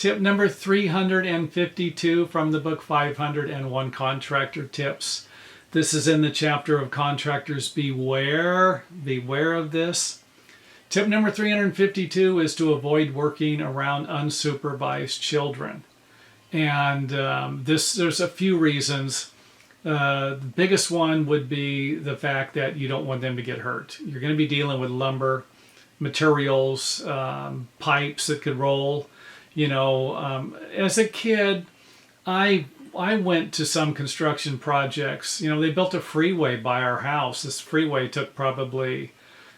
Tip number 352 from the book 501 Contractor Tips. This is in the chapter of Contractors Beware. Beware of this. Tip number 352 is to avoid working around unsupervised children. And there's a few reasons. The biggest one would be the fact that you don't want them to get hurt. You're going to be dealing with lumber, materials, pipes that could roll. As a kid, I went to some construction projects. They built a freeway by our house. This freeway took probably,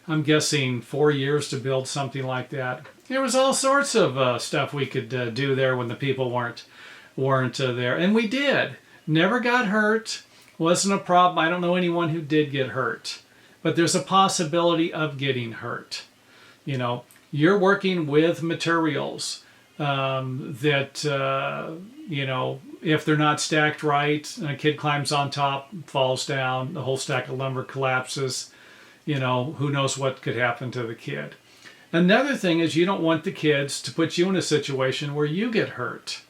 I'm guessing, 4 years to build something like that. There was all sorts of stuff we could do there when the people weren't there, and we did. Never got hurt. Wasn't a problem. I don't know anyone who did get hurt, but there's a possibility of getting hurt. You're working with materials that if they're not stacked right, and a kid climbs on top, falls down, the whole stack of lumber collapses. Who knows what could happen to the kid. Another thing is you don't want the kids to put you in a situation where you get hurt.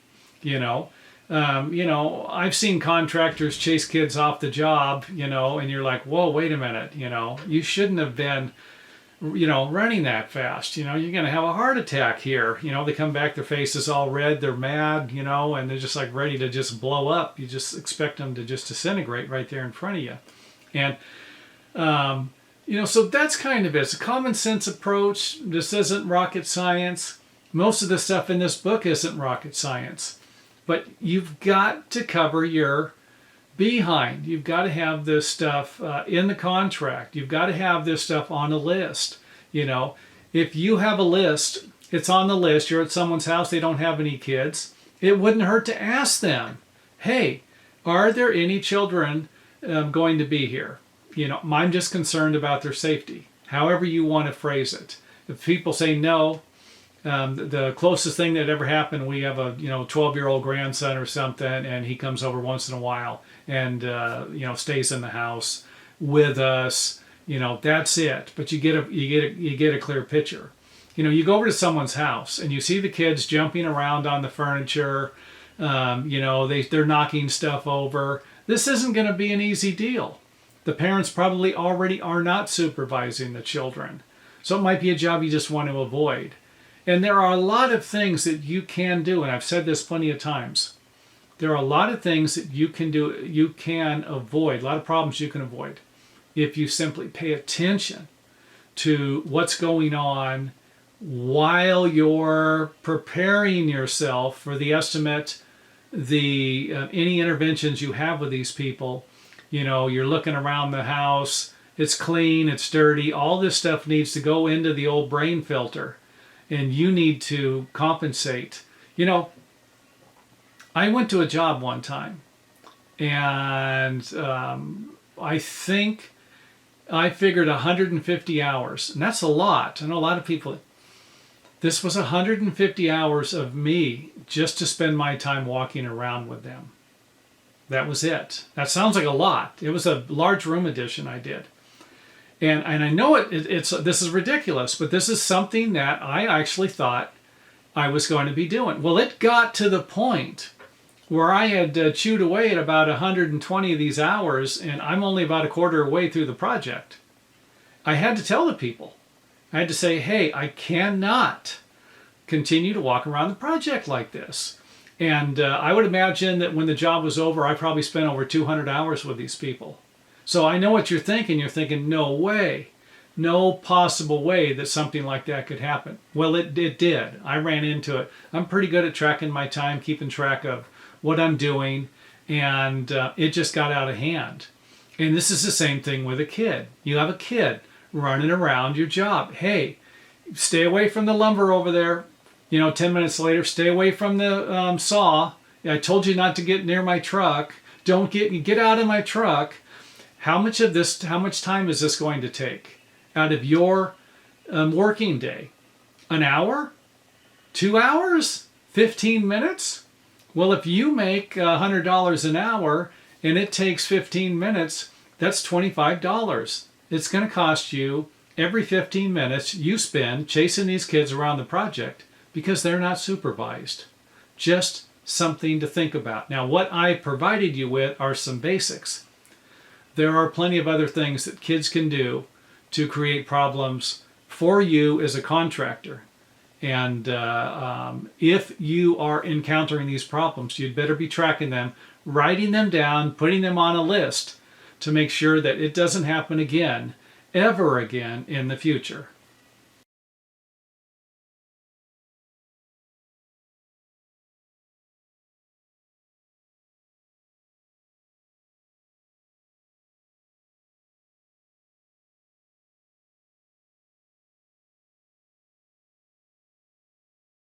I've seen contractors chase kids off the job, and you're like, whoa, wait a minute, you shouldn't have been, running that fast. You're going to have a heart attack here. They come back, their face is all red, they're mad, and they're just like ready to just blow up. You just expect them to just disintegrate right there in front of you. And, so that's kind of it. It's a common sense approach. This isn't rocket science. Most of the stuff in this book isn't rocket science. But you've got to cover your behind. You've got to have this stuff in the contract. You've got to have this stuff on a list. If you have a list, it's on the list. You're at someone's house, they don't have any kids. It wouldn't hurt to ask them, hey, are there any children going to be here? I'm just concerned about their safety. However you want to phrase it. If people say no, the closest thing that ever happened, we have a 12-year-old grandson or something, and he comes over once in a while and stays in the house with us. That's it. But you get a clear picture. You go over to someone's house and you see the kids jumping around on the furniture. They're knocking stuff over. This isn't going to be an easy deal. The parents probably already are not supervising the children, so it might be a job you just want to avoid. And there are a lot of things that you can do, and I've said this plenty of times. There are a lot of things that you can do, you can avoid, a lot of problems you can avoid if you simply pay attention to what's going on while you're preparing yourself for the estimate, any interventions you have with these people. You're looking around the house, it's clean, it's dirty, all this stuff needs to go into the old brain filter. And you need to compensate. I went to a job one time, and I think I figured 150 hours, and that's a lot. I know a lot of people. This was 150 hours of me just to spend my time walking around with them. That was it. That sounds like a lot. It was a large room addition I did. And I know this is ridiculous, but this is something that I actually thought I was going to be doing. Well, it got to the point where I had chewed away at about 120 of these hours, and I'm only about a quarter way through the project. I had to tell the people. I had to say, hey, I cannot continue to walk around the project like this. And I would imagine that when the job was over, I probably spent over 200 hours with these people. So I know what you're thinking. You're thinking, no way, no possible way that something like that could happen. Well, it did. I ran into it. I'm pretty good at tracking my time, keeping track of what I'm doing, and it just got out of hand. And this is the same thing with a kid. You have a kid running around your job. Hey, stay away from the lumber over there. 10 minutes later, stay away from the saw. I told you not to get near my truck. Get out of my truck. How much time is this going to take out of your working day? An hour? 2 hours? 15 minutes? Well, if you make $100 an hour and it takes 15 minutes, that's $25. It's going to cost you every 15 minutes you spend chasing these kids around the project because they're not supervised. Just something to think about. Now, what I provided you with are some basics. There are plenty of other things that kids can do to create problems for you as a contractor. And if you are encountering these problems, you'd better be tracking them, writing them down, putting them on a list to make sure that it doesn't happen again, ever again in the future.